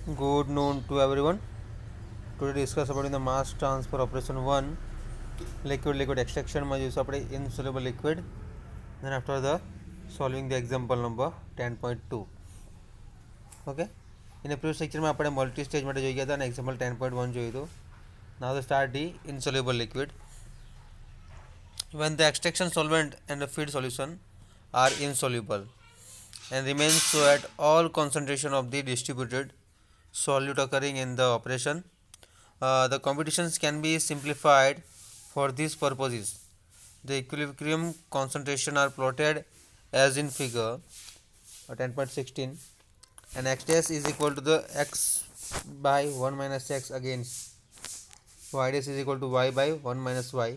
Good noon to everyone. Today discuss about in the mass transfer operation 1 liquid extraction માં જોઈશું આપણે insoluble liquid. Then after the solving the example number 10.2. Okay. In the previous lecture માં આપણે multi stage માટે જોઈ ગયા હતા અને example 10.1 જોયું હતું. Now the start the insoluble liquid. When the extraction solvent and the feed solution are insoluble and remains so at all concentration of the distributed solute occurring in the operation, the computations can be simplified for these purposes. The equilibrium concentration are plotted as in figure 10.16, and x dash is equal to the x by 1 minus x against y dash is equal to y by 1 minus y.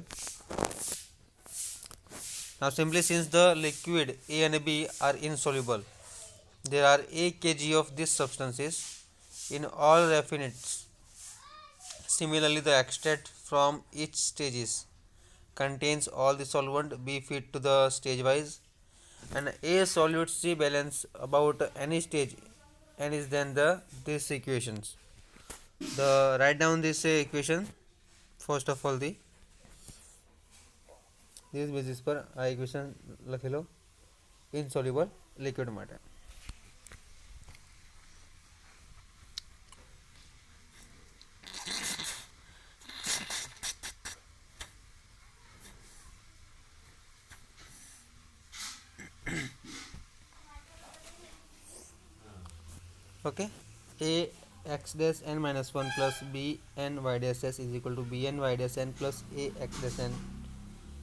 Now simply, since the liquid A and B are insoluble, there are a kg of these substances in all raffinates. Similarly, the extract from each stages contains all the solvent B fed to the stage wise, and A solute C balance about any stage, and is then these equations. Write down this equation. First of all, this basis पर આ equation લખી લો insoluble liquid માટે. Okay, a x dash n minus 1 plus b n y dash s is equal to b n y dash n plus a x dash n.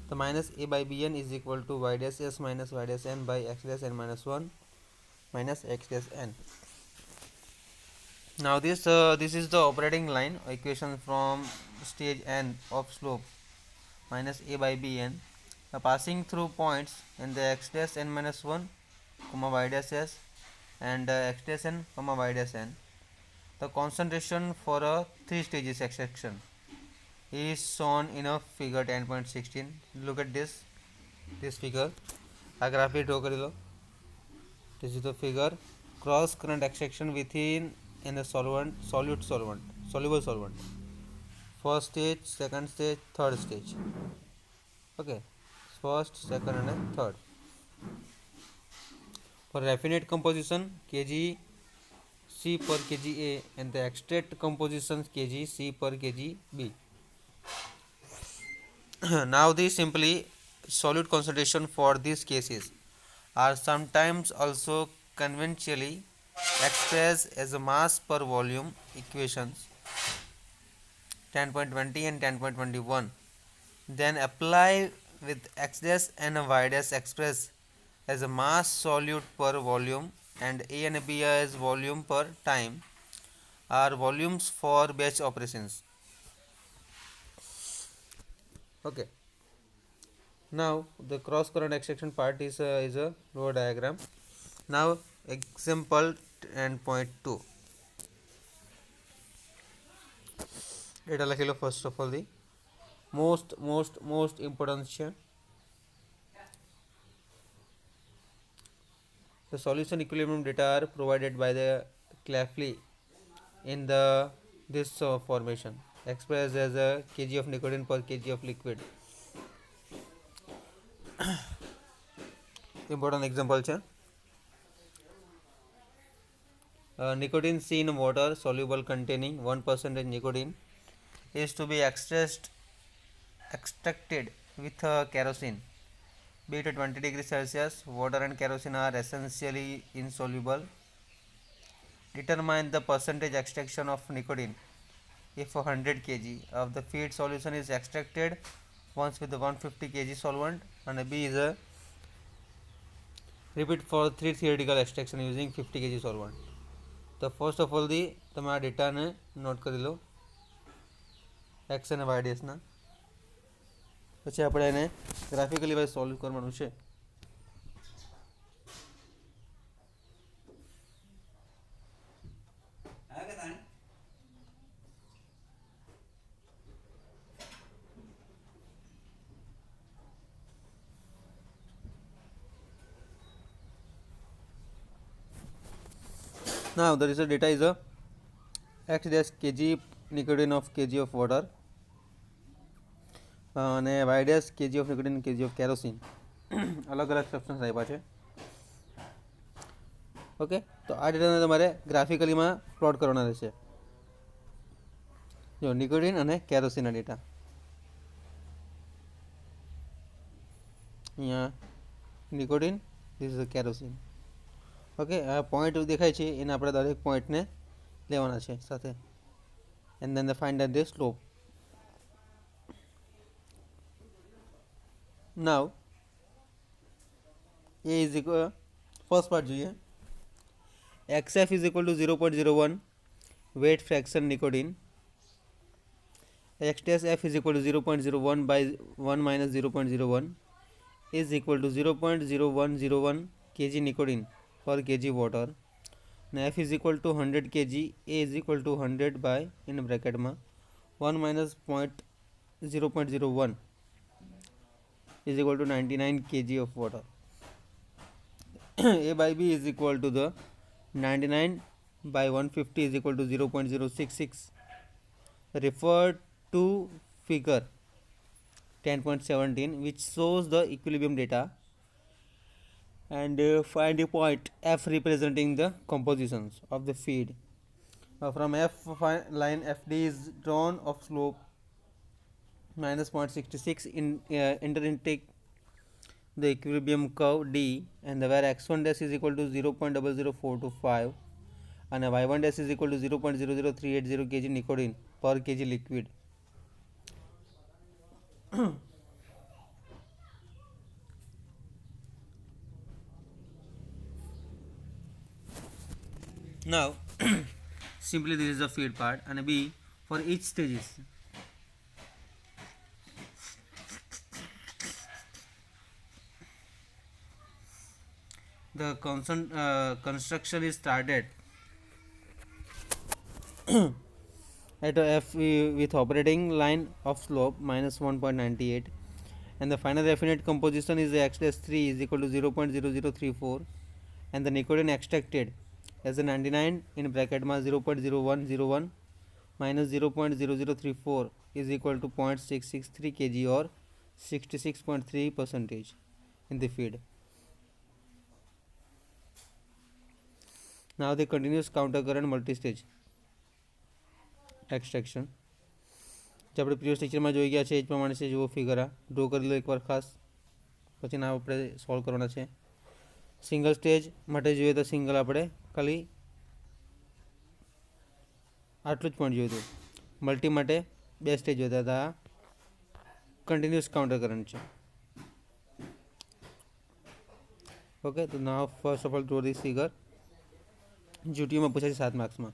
The minus a by bn is equal to y dash s minus y dash n by x dash n minus 1 minus x dash n. Now this is the operating line equation from stage n of slope minus a by bn, passing through points in the x dash n minus 1 comma y dash s and x dash n comma y dash n. The concentration for a 3 stages extraction is shown in a figure 10.16. Look at this figure. આ graph draw કરી લો. This is the figure. Cross current extraction within in the soluble solvent. First stage, second stage, third stage. Okay, first, second and third. For raffinate composition, kg C per kg A, and the extract composition kg C per kg B. Now the simply solute concentration for these cases are sometimes also conventionally expressed as a mass per volume equations 10.20 and 10.21. Then apply with x dash and y dash expressed as a mass solute per volume and A and B as volume per time are volumes for batch operations. Okay. Now the cross current extraction part is a flow diagram. Now example 10.2. Data લખી લો. First of all, the most important છે. The solution equilibrium data are provided by the Claflin in this formation, expressed as a kg of nicotine per kg of liquid. Important example છે. Nicotine C in water soluble containing 1% nicotine is to be extracted with kerosene. Be it 20 degrees Celsius, water and kerosene are essentially insoluble. Determine the percentage extraction of nicotine if 100 kg of the feed solution is extracted once with the 150 kg solvent, and B is a repeat for 3 theoretical extraction using 50 kg solvent. તો first of all તમે આ ડેટાને not કરી લો x અને Y ડેશના. પછી આપણે એને graphically wise solve કરવાનું છે. Now the result data is a x dash kg nicotine of kg of water અને y dash kg of nicotine kg of kerosene અલગ અલગ સબસ્ટન્સ આપ્યા છે. ઓકે, તો આ ડેટાને તમારે ગ્રાફિકલીમાં પ્લોટ કરવાના રહેશે. જો નિકોટિન અને કેરોસીનના ડેટા અહીંયા nicotine, this is kerosene. Okay, આ પોઈન્ટ દેખાય છે એને આપણે દરેક પોઈન્ટને લેવાના છે સાથે. And then find the slope. Now A is equal, first part જોઈએ. XF is equal to 0.01 weight fraction nicotine. X dash F is equal to 0.01 by 1 minus 0.01 is equal to 0.0101 kg nicotine per kg water. And F is equal to 100 kg, A is equal to 100 by in bracket ma 1 minus 0.01 is equal to 99 kg of water. A by B is equal to the 99 by 150 is equal to 0.066. Refer to figure 10.17 which shows the equilibrium data and find a point F representing the compositions of the feed. From F line FD is drawn of slope minus 0.66 in enter intake the equilibrium curve D, and where x1 dash is equal to 0.00425 and y1 dash is equal to 0.00380 kg nicotine per kg liquid. Now simply this is the feed part, and B for each stages. The construction is started at a F with operating line of slope minus 1.98, and the final definite composition is x dash 3 is equal to 0.0034, and the nicotine extracted as a 99 in bracket ma 0.0101 minus 0.0034 is equal to 0.663 kg or 66.3% in the feed. Now the continuous counter current multi-stage extraction જે આપણે previous લેક્ચરમાં જોઈ ગયા છે એ જ પ્રમાણે છે. જુઓ ફિગર આ ડ્રો કરી લો એકવાર ખાસ, પછી ના આપણે સોલ્વ કરવાના છે. સિંગલ સ્ટેજ માટે જોઈએ તો સિંગલ આપણે ખાલી આટલું જ પોઈન્ટ જોયું હતું. મલ્ટી માટે 2 સ્ટેજ જોતા હતા. આ કન્ટિન્યુઅસ કાઉન્ટર કરંટ છે. ઓકે, તો now first of all draw this figure. જીટીયુમાં પૂછાય 7 માર્ક્સમાં.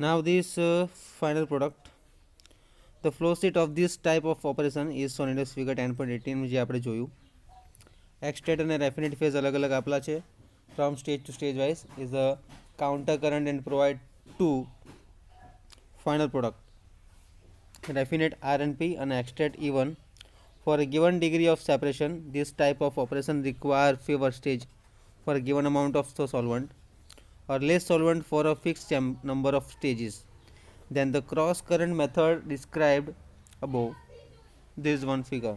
Now this final product, the flow state of this type of operation is shown in this figure 10.18 જે આપણે જોયું. extract અને refinite phase અલગ અલગ આપેલા છે. from stage to stage wise is a counter current and provide two final product refinite RNP and extract E1. For a given degree of separation, this type of operation require fewer stage for a given amount of solvent or less solvent for a fixed number of stages than the cross current method described above. This is one figure.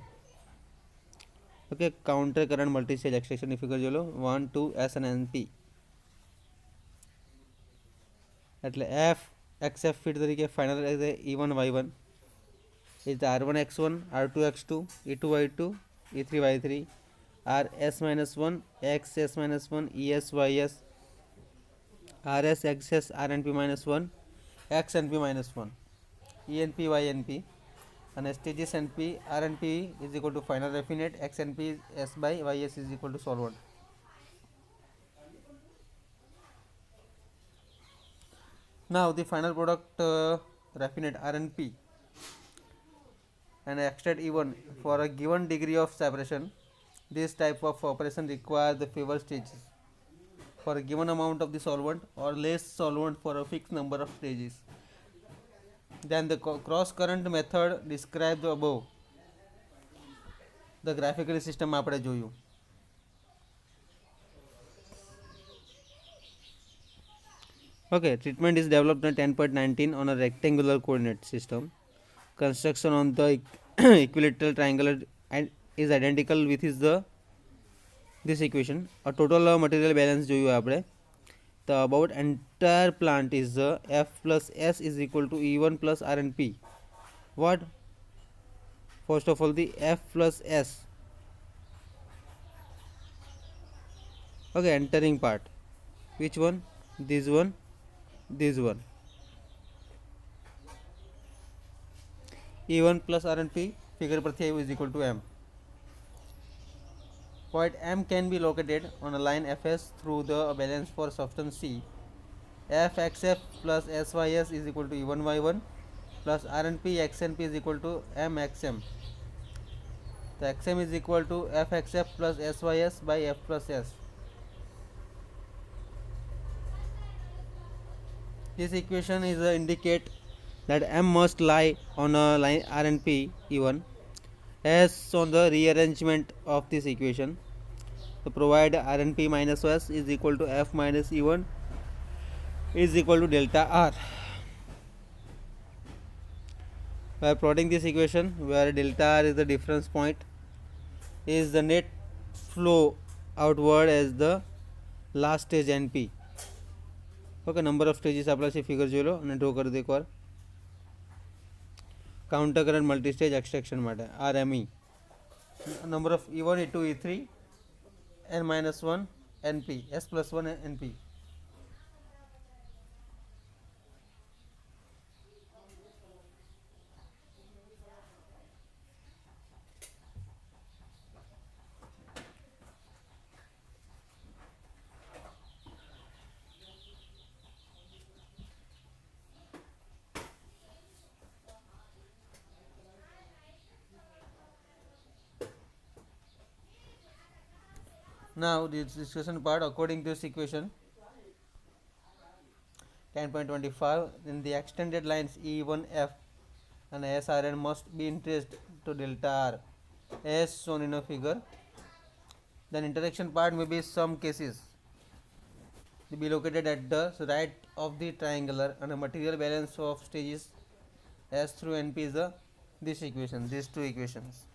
Okay, counter current multi stage extraction figure જો લો 1 2 S and NP એટલે F XF feed તરીકે final E1 Y1 is the R1 X1 R2 X2 E2 Y2 E3 Y3 RS minus 1 XS minus 1 ES YS RS XS RNP minus 1 XNP minus 1 ENP YNP and stages NP RNP is equal to final refinate XNP S by YS is equal to solvent. Now the final product refinate RNP and extract E1 for a given degree of separation. This type of operation requires the favor stages for a given amount of the solvent or less solvent for a fixed number of stages. Then the cross current method described above. The graphical system આપણે જોયું. Okay, treatment is developed in 10.19 on a rectangular coordinate system. Construction on the equilateral triangular and is identical with this equation. A total material balance જોયું આપણે. The about entire plant is F plus S is equal to E1 plus R and P. What? First of all, the F plus S. Okay, entering part. Which one? This one. This one. E1 plus R and P figure પરથી આવ્યું is equal to M. Point M can be located on a line Fs through the balance for substance C. Fxf plus Sys is equal to E1y1 plus R and P xnp is equal to Mxm. The xm is equal to Fxf plus Sys by F plus S. This equation is indicate that M must lie on a line R and P E1 as on the rearrangement of this equation. So provide R and P minus S is equal to F minus E1 is equal to delta R. By plotting this equation where delta R is the difference point, is the net flow outward as the last stage NP. Okay, number of stages આપણા છે figure જોઈ લો અને draw કરી દો એકવાર. Counter current multi stage extraction માટે RME. Number of E1 E2 E3 N minus 1 NP S plus 1 NP. Now this discussion part according to this equation 10.25 in the extended lines E1F and SRN must be increased to delta R as shown in a figure. Then interaction part may be some cases to be located at the right of the triangular and a material balance of stages S through NP is this equation, these two equations.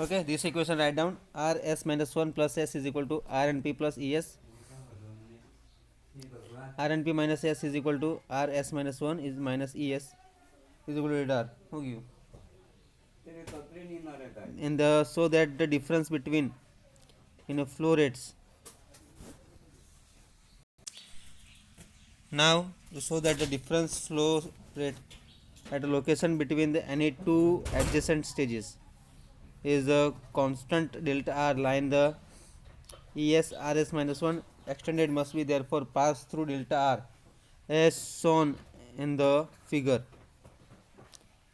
Okay, this equation write down R S minus 1 plus S is equal to R and P plus ES. R and P minus S is equal to R S minus 1 is minus ES is equal to R. Okay. And so that the difference between flow rates. Now to show that the difference flow rate at a location between any two adjacent stages is a constant delta R line. The ES RS minus 1 extended must be therefore pass through delta R as shown in the figure.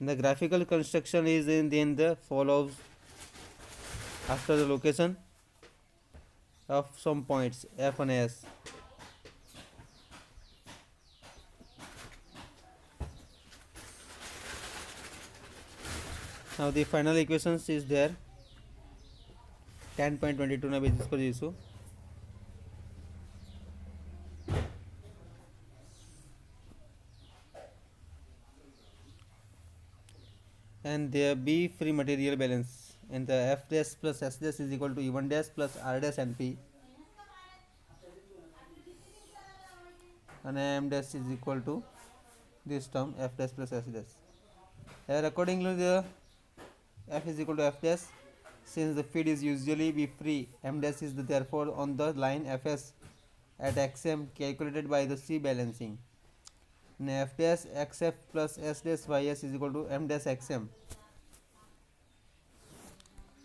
The graphical construction is in the follows after the location of some points F and S. Now the final equations is there 10.22 ના basis પર જઈશું. and there be free material balance, and the f dash plus s dash is equal to e1 dash plus r dash np, and m dash is equal to this term f dash plus s dash. Here accordingly the f is equal to f dash, since the feed is usually be free, m dash is therefore on the line fs at xm calculated by the c balancing. And f dash xf plus s dash ys is equal to m dash xm,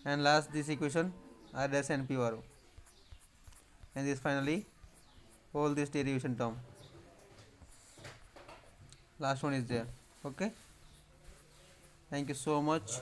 and last this equation r dash np var, and this finally all this derivation term, last one is there. Okay, thank you so much.